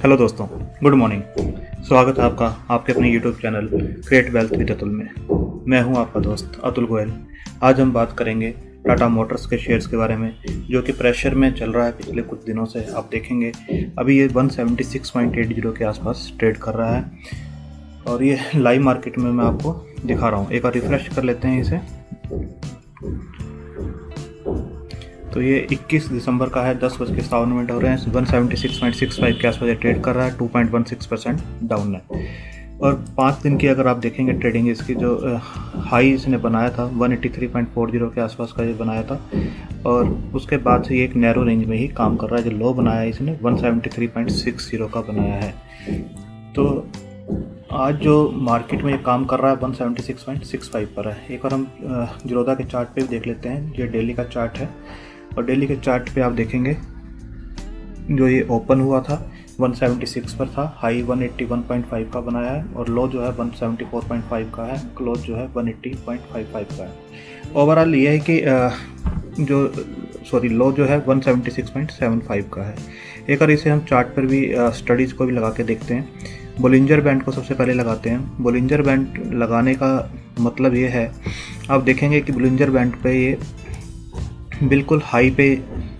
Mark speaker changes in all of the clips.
Speaker 1: Hello दोस्तों, good morning. स्वागत है आपका आपके अपने YouTube channel create wealth with Atul में। मैं हूं आपका दोस्त अतुल गोयल। आज हम बात करेंगे टाटा मोटर्स के शेयर्स के बारे में, जो कि प्रेशर में चल रहा है पिछले कुछ दिनों से। आप देखेंगे अभी ये 176.80 के आसपास ट्रेड कर रहा है और ये लाइव मार्केट में मैं आपको दिखा रहा हूँ। एक बार रिफ्रेश कर लेते हैं इसे। तो ये 21 दिसंबर का है, 10:57 हो रहे हैं। 176.65 के आसपास ट्रेड कर रहा है, 2.16% डाउन है। और 5 दिन की अगर आप देखेंगे ट्रेडिंग, इसकी जो हाई इसने बनाया था 183.40 के आसपास का ये बनाया था, और उसके बाद से ये एक नैरो रेंज में ही काम कर रहा है। जो लो बनाया है इसने 173.60 का बनाया है। तो आज जो मार्केट में ये काम कर रहा है 176.65 पर है। एक बार हम जिरोधा के चार्ट पे भी देख लेते हैं। ये डेली का चार्ट है और डेली के चार्ट पे आप देखेंगे जो ये ओपन हुआ था 176 पर था, हाई 181.5 का बनाया है और लो जो है 174.5 का है, क्लोज जो है 180.55 का है। ओवरऑल ये है कि लो जो है 176.75 का है। एक बार इसे हम चार्ट पर भी स्टडीज़ को भी लगा के देखते हैं। बोलिंजर बैंड को सबसे पहले लगाते हैं। बोलिंजर बैंड लगाने का मतलब ये है, आप देखेंगे कि बोलिंजर बैंड पे ये बिल्कुल हाई पे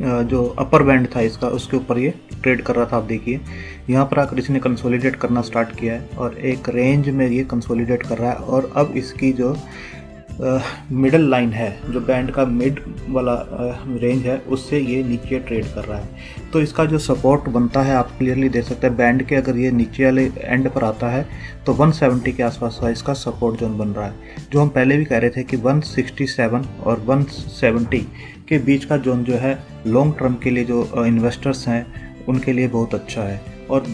Speaker 1: जो अपर बैंड था इसका, उसके ऊपर ये ट्रेड कर रहा था। आप देखिए यहाँ पर आकर इसने कंसोलिडेट करना स्टार्ट किया है और एक रेंज में ये कंसोलिडेट कर रहा है। और अब इसकी जो मिडल लाइन है, जो बैंड का मिड वाला रेंज है, उससे ये नीचे ट्रेड कर रहा है। तो इसका जो सपोर्ट बनता है आप क्लियरली देख सकते हैं। बैंड के अगर ये नीचे वाले एंड पर आता है तो 170 के आसपास का इसका सपोर्ट जोन बन रहा है। जो हम पहले भी कह रहे थे कि 167 और 170 के बीच का जोन जो है लॉन्ग टर्म के लिए जो इन्वेस्टर्स हैं उनके लिए बहुत अच्छा है, और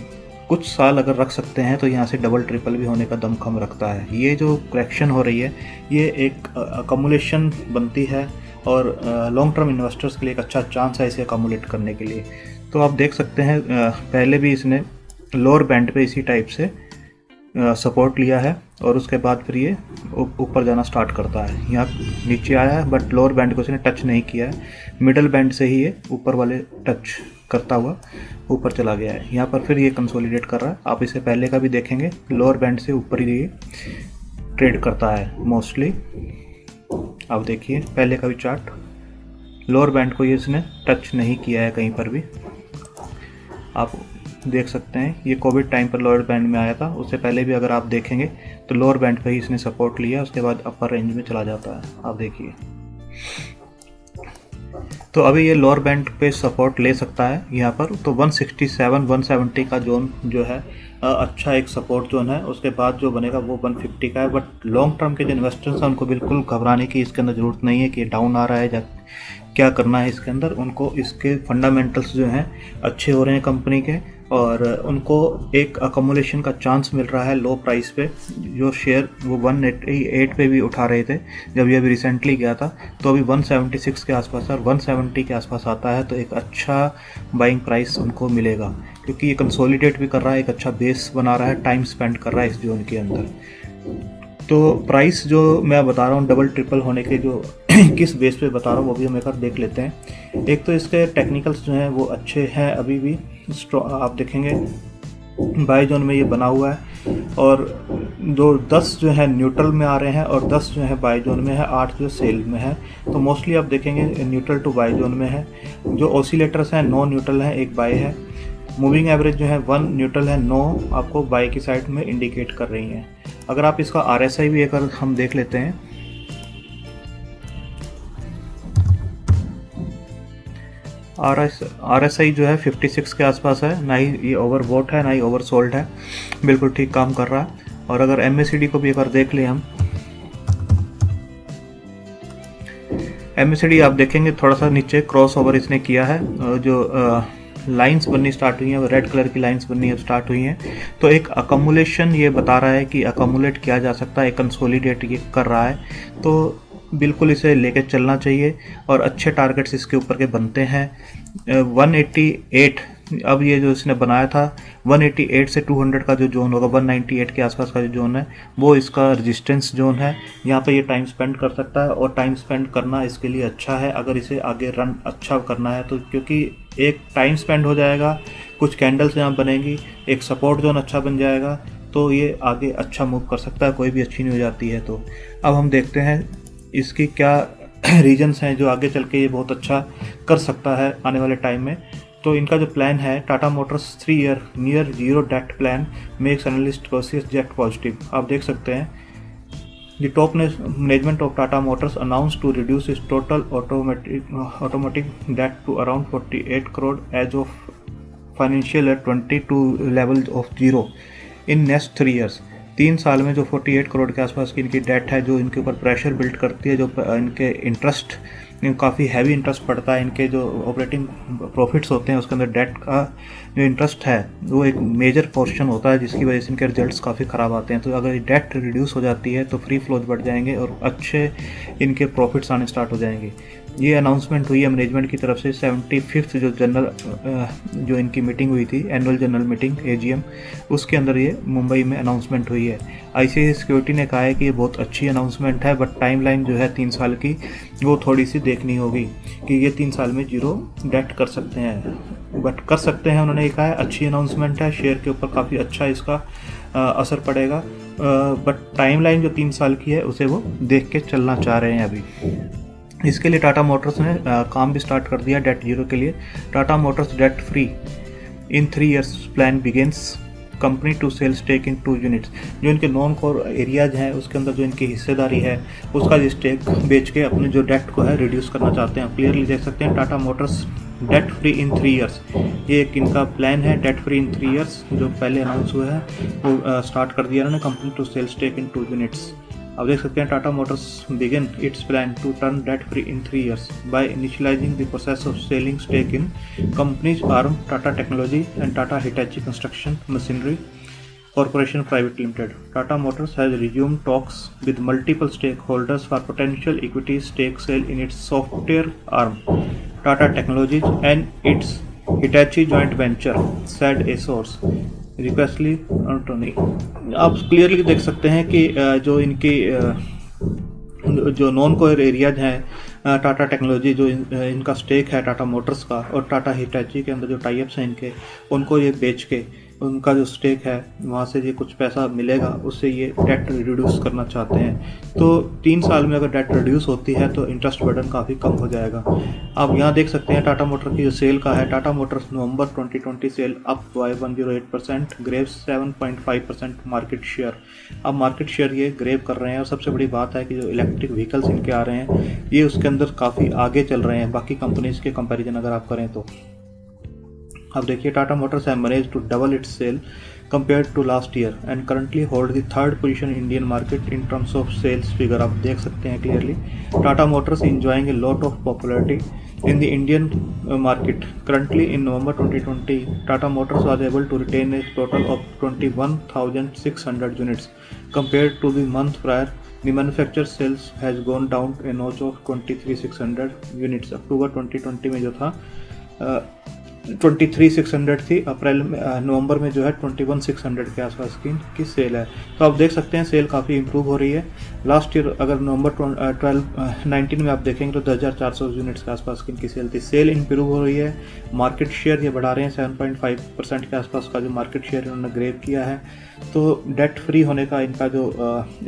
Speaker 1: कुछ साल अगर रख सकते हैं तो यहाँ से डबल ट्रिपल भी होने का दमखम रखता है। ये जो करेक्शन हो रही है ये एक अकमुलेशन बनती है और लॉन्ग टर्म इन्वेस्टर्स के लिए एक अच्छा चांस है इसे अकमुलेट करने के लिए। तो आप देख सकते हैं पहले भी इसने लोअर बैंड पे इसी टाइप से सपोर्ट लिया है और उसके बाद फिर ये ऊपर जाना स्टार्ट करता है। यहाँ नीचे आया है बट लोअर बैंड को इसने टच नहीं किया है, मिडल बैंड से ही ये ऊपर वाले टच करता हुआ ऊपर चला गया है। यहाँ पर फिर ये कंसोलिडेट कर रहा है। आप इसे पहले का भी देखेंगे, लोअर बैंड से ऊपर ही ये ट्रेड करता है मोस्टली। आप देखिए पहले का भी चार्ट, लोअर बैंड को ये इसने टच नहीं किया है कहीं पर भी। आप देख सकते हैं ये कोविड टाइम पर लोअर बैंड में आया था, उससे पहले भी अगर आप देखेंगे तो लोअर बैंड पे ही इसने सपोर्ट लिया, उसके बाद अपर रेंज में चला जाता है। आप देखिए तो अभी ये लोअर बैंड पे सपोर्ट ले सकता है यहाँ पर। तो 167 170 का जोन जो है अच्छा एक सपोर्ट जोन है। उसके बाद जो बनेगा वो 150 का है। बट लॉन्ग टर्म के जो इन्वेस्टर्स हैं उनको बिल्कुल घबराने की इसके अंदर ज़रूरत नहीं है कि डाउन आ रहा है या क्या करना है इसके अंदर। उनको इसके फंडामेंटल्स जो हैं अच्छे हो रहे हैं कंपनी के, और उनको एक अकमुलेशन का चांस मिल रहा है लो प्राइस पे। जो शेयर वो 188 पे भी उठा रहे थे जब ये अभी रिसेंटली गया था, तो अभी 176 के आसपास और 170 के आसपास आता है तो एक अच्छा बाइंग प्राइस उनको मिलेगा, क्योंकि ये कंसोलिडेट भी कर रहा है, एक अच्छा बेस बना रहा है, टाइम स्पेंड कर रहा है इस जोन के अंदर। तो प्राइस जो मैं बता रहा हूँ डबल ट्रिपल होने के जो किस बेस पे बता रहा हूँ वो भी हम एक बार देख लेते हैं। एक तो इसके टेक्निकल्स जो हैं वो अच्छे हैं, अभी भी आप देखेंगे बाई जोन में ये बना हुआ है, और जो 10 जो है न्यूट्रल में आ रहे हैं और 10 जो है बाई जोन में है, 8 जो सेल में है। तो मोस्टली आप देखेंगे न्यूट्रल टू बाई जोन में है। जो ऑसिलेटर्स हैं 9 न्यूट्रल हैं, 1 बाई है। मूविंग एवरेज जो है 1 न्यूट्रल है, 9 आपको बाई की साइड में इंडिकेट कर रही हैं। अगर आप इसका RSI भी एक हम देख लेते हैं, RSI जो है 56 के आसपास है। ना ही ये ओवरबॉट है ना ही ओवरसोल्ड है, बिल्कुल ठीक काम कर रहा है। और अगर MACD को भी एक बार देख लें हम, MACD आप देखेंगे थोड़ा सा नीचे क्रॉस ओवर इसने किया है। जो लाइंस बननी स्टार्ट हुई हैं, वो रेड कलर की लाइंस बननी अब स्टार्ट हुई हैं। तो एक अकमुलेशन ये बता रहा है कि अकमुलेट किया जा सकता है, कंसोलिडेट ये कर रहा है। तो बिल्कुल इसे लेके चलना चाहिए और अच्छे टारगेट्स इसके ऊपर के बनते हैं। 188 अब ये जो इसने बनाया था 188 से 200 का जो जोन होगा, 198 के आसपास का जो जोन है वो इसका रेजिस्टेंस जोन है। यहाँ पे ये टाइम स्पेंड कर सकता है और टाइम स्पेंड करना इसके लिए अच्छा है अगर इसे आगे रन अच्छा करना है तो, क्योंकि एक टाइम स्पेंड हो जाएगा, कुछ कैंडल्स यहाँ बनेंगी, एक सपोर्ट जोन अच्छा बन जाएगा, तो ये आगे अच्छा मूव कर सकता है, कोई भी अच्छी नहीं हो जाती है। तो अब हम देखते हैं इसकी क्या रीजन्स हैं जो आगे चल के ये बहुत अच्छा कर सकता है आने वाले टाइम में। तो इनका जो प्लान है, Tata motors 3 year near zero debt plan makes analyst cautious yet positive. आप देख सकते हैं The top management of Tata Motors announced to reduce its total automotive debt to around 48 crore as of financial year 22 level of zero in next 3 years। 3 साल में जो 48 करोड़ के आसपास की इनकी डेट है, जो इनके ऊपर प्रेशर बिल्ड करती है, जो इनके इंटरेस्ट काफ़ी हैवी इंटरेस्ट पड़ता है, इनके जो ऑपरेटिंग प्रॉफिट्स होते हैं उसके अंदर डेट का जो इंटरेस्ट है वो एक मेजर पोर्शन होता है, जिसकी वजह से इनके रिजल्ट्स काफ़ी ख़राब आते हैं। तो अगर डेट रिड्यूस हो जाती है तो फ्री फ्लोज बढ़ जाएंगे और अच्छे इनके प्रॉफिट्स आने स्टार्ट हो जाएंगे। ये अनाउंसमेंट हुई है मैनेजमेंट की तरफ से 75th जो जनरल जो इनकी मीटिंग हुई थी, एनुअल जनरल मीटिंग AGM, उसके अंदर ये मुंबई में अनाउंसमेंट हुई है। ICICI सिक्योरिटी ने कहा है कि ये बहुत अच्छी अनाउंसमेंट है, बट टाइमलाइन जो है 3 साल की वो थोड़ी सी देखनी होगी कि ये 3 साल में जीरो डेट कर सकते हैं, बट कर सकते हैं। उन्होंने कहा है अच्छी अनाउंसमेंट है, शेयर के ऊपर काफ़ी अच्छा इसका असर पड़ेगा, बट टाइमलाइन जो 3 साल की है उसे वो देख के चलना चाह रहे हैं अभी। इसके लिए टाटा मोटर्स ने काम भी स्टार्ट कर दिया डेट जीरो के लिए। Tata motors debt free in 3 years plan begins company to sell stake in 2 units. जो इनके नॉन कोर एरियाज हैं उसके अंदर जो इनकी हिस्सेदारी है उसका जो स्टेक बेच के अपने जो डेट को है रिड्यूस करना चाहते हैं। क्लियरली देख सकते हैं Tata motors debt free in 3 years, ये एक इनका प्लान है डेट फ्री इन 3 years जो पहले अनाउंस हुआ है वो स्टार्ट कर दिया उन्होंने, company to sell stake in 2 units. अब देख सकते हैं Tata motors begin its plan to turn debt free in 3 years by initialising the process of selling stake in companies arm Tata technology and Tata Hitachi construction machinery corporation private limited. Tata motors has resumed talks with multiple stakeholders for potential equity stake sale in its software arm Tata Technologies and its Hitachi joint venture, said a source। रिक्वेस्टली Tony. आप clearly देख सकते हैं कि जो इनकी जो non core areas हैं टाटा टेक्नोलॉजी जो इनका स्टेक है टाटा मोटर्स का और टाटा हिटाची के अंदर जो टाइप्स हैं इनके, उनको ये बेच के उनका जो स्टेक है वहाँ से ये कुछ पैसा मिलेगा, उससे ये डेट रिड्यूस करना चाहते हैं। तो 3 साल में अगर डेट रिड्यूस होती है तो इंटरेस्ट बर्डन काफ़ी कम हो जाएगा। आप यहाँ देख सकते हैं टाटा मोटर की जो सेल का है, Tata motors November 2020 sale up by 108%, grows 7.5% market share. अब मार्केट शेयर ये ग्रेव कर रहे हैं और सबसे बड़ी बात है कि जो इलेक्ट्रिक व्हीकल्स इनके आ रहे हैं ये उसके अंदर काफ़ी आगे चल रहे हैं बाकी कंपनीज के कंपैरिजन अगर आप करें तो। अब देखिए टाटा मोटर्स है manage to double its sale compared to last year and currently hold the 3rd position in Indian market in terms of sales figure। आप देख सकते हैं clearly Tata Motors enjoying a lot of popularity in the Indian market। Currently in November 2020 Tata Motors was able to retain a total of 21,600 units compared to the month prior। The manufacturer sales has gone down a notch of 23,600 units। अक्टूबर 2020 में जो था 23,600 थी, अप्रैल में नवंबर में जो है 21,600 के आसपास की सेल है। तो आप देख सकते हैं सेल काफ़ी इंप्रूव हो रही है। लास्ट ईयर अगर नवंबर 19 में आप देखेंगे तो 10,400 यूनिट्स के आसपास की इनकी सेल थी। सेल इंप्रूव हो रही है, मार्केट शेयर ये बढ़ा रहे हैं, 7.5% के आसपास का जो मार्केट शेयर इन्होंने ग्रेव किया है। तो डेट फ्री होने का इनका जो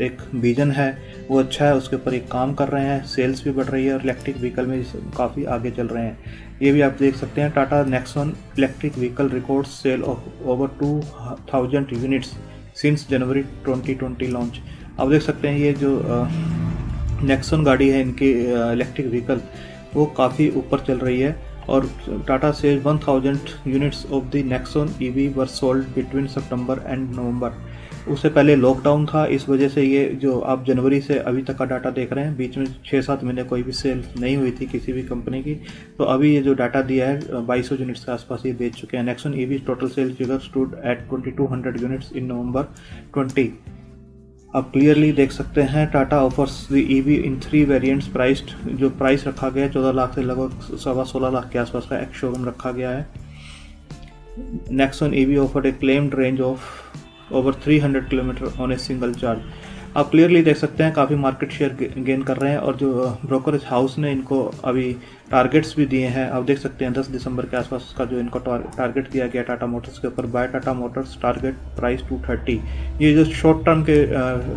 Speaker 1: एक विजन है वो अच्छा है, उसके ऊपर एक काम कर रहे हैं, सेल्स भी बढ़ रही है और इलेक्ट्रिक व्हीकल में काफ़ी आगे चल रहे हैं। ये भी आप देख सकते हैं Tata Nexon electric vehicle records sale of over 2,000 units since January 2020 launch. आप देख सकते हैं ये जो नेक्सॉन गाड़ी है इनकी इलेक्ट्रिक व्हीकल वो काफ़ी ऊपर चल रही है और Tata sell 1,000 units of the Nexon EV were sold between September and November. उससे पहले लॉकडाउन था, इस वजह से ये जो आप जनवरी से अभी तक का डाटा देख रहे हैं, बीच में 6-7 महीने कोई भी सेल नहीं हुई थी किसी भी कंपनी की। तो अभी ये जो डाटा दिया है 2200 यूनिट्स के आसपास ये बेच चुके हैं। Nexon EV total sale figure stood at 2,200 units in November 20। आप क्लियरली देख सकते हैं Tata offers the EV in 3 variants priced. जो प्राइस रखा गया है 14 लाख से लगभग 16.25 लाख के आसपास का एक शोरूम रखा गया है। Nexon EV offered A claimed range of over 300 kilometre on a single charge. आप क्लियरली देख सकते हैं काफ़ी मार्केट शेयर गेन कर रहे हैं और जो ब्रोकरेज हाउस ने इनको अभी टारगेट्स भी दिए हैं। आप देख सकते हैं 10 दिसंबर के आसपास का जो इनको टारगेट दिया गया टाटा मोटर्स के ऊपर, buy Tata motors target price 230। ये जो शॉर्ट टर्म के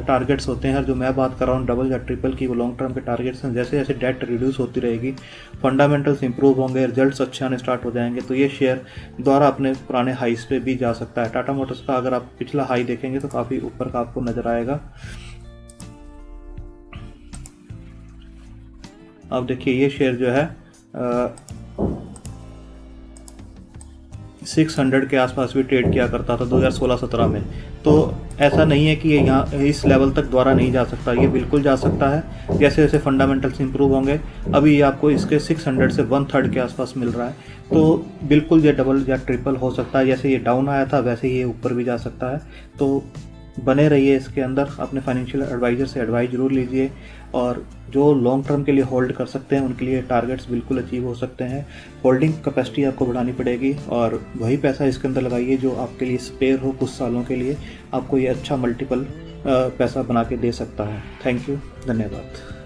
Speaker 1: टारगेट्स होते हैं, जो मैं बात कर रहा हूँ डबल या ट्रिपल की, वो लॉन्ग टर्म के टारगेट्स हैं। जैसे जैसे डेट रिड्यूस होती रहेगी, फंडामेंटल्स इंप्रूव होंगे, रिजल्ट्स अच्छे आने स्टार्ट हो जाएंगे, तो ये शेयर दोबारा अपने पुराने हाइस पे भी जा सकता है। टाटा मोटर्स का अगर आप पिछला हाई देखेंगे तो काफ़ी ऊपर का आपको नज़र आएगा। अब देखिए ये शेयर जो है 600 के आसपास भी ट्रेड किया करता था 2016-17 में। तो ऐसा नहीं है कि ये यहाँ इस लेवल तक दोबारा नहीं जा सकता, ये बिल्कुल जा सकता है जैसे जैसे फंडामेंटल्स इंप्रूव होंगे। अभी ये आपको इसके 600 से 1/3 के आसपास मिल रहा है, तो बिल्कुल ये डबल या ट्रिपल हो सकता है। जैसे ये डाउन आया था वैसे ही ये ऊपर भी जा सकता है। तो बने रहिए इसके अंदर, अपने फाइनेंशियल एडवाइज़र से एडवाइस ज़रूर लीजिए, और जो लॉन्ग टर्म के लिए होल्ड कर सकते हैं उनके लिए टारगेट्स बिल्कुल अचीव हो सकते हैं। होल्डिंग कैपेसिटी आपको बढ़ानी पड़ेगी और वही पैसा इसके अंदर लगाइए जो आपके लिए स्पेयर हो कुछ सालों के लिए, आपको ये अच्छा मल्टीपल पैसा बना के दे सकता है। थैंक यू, धन्यवाद।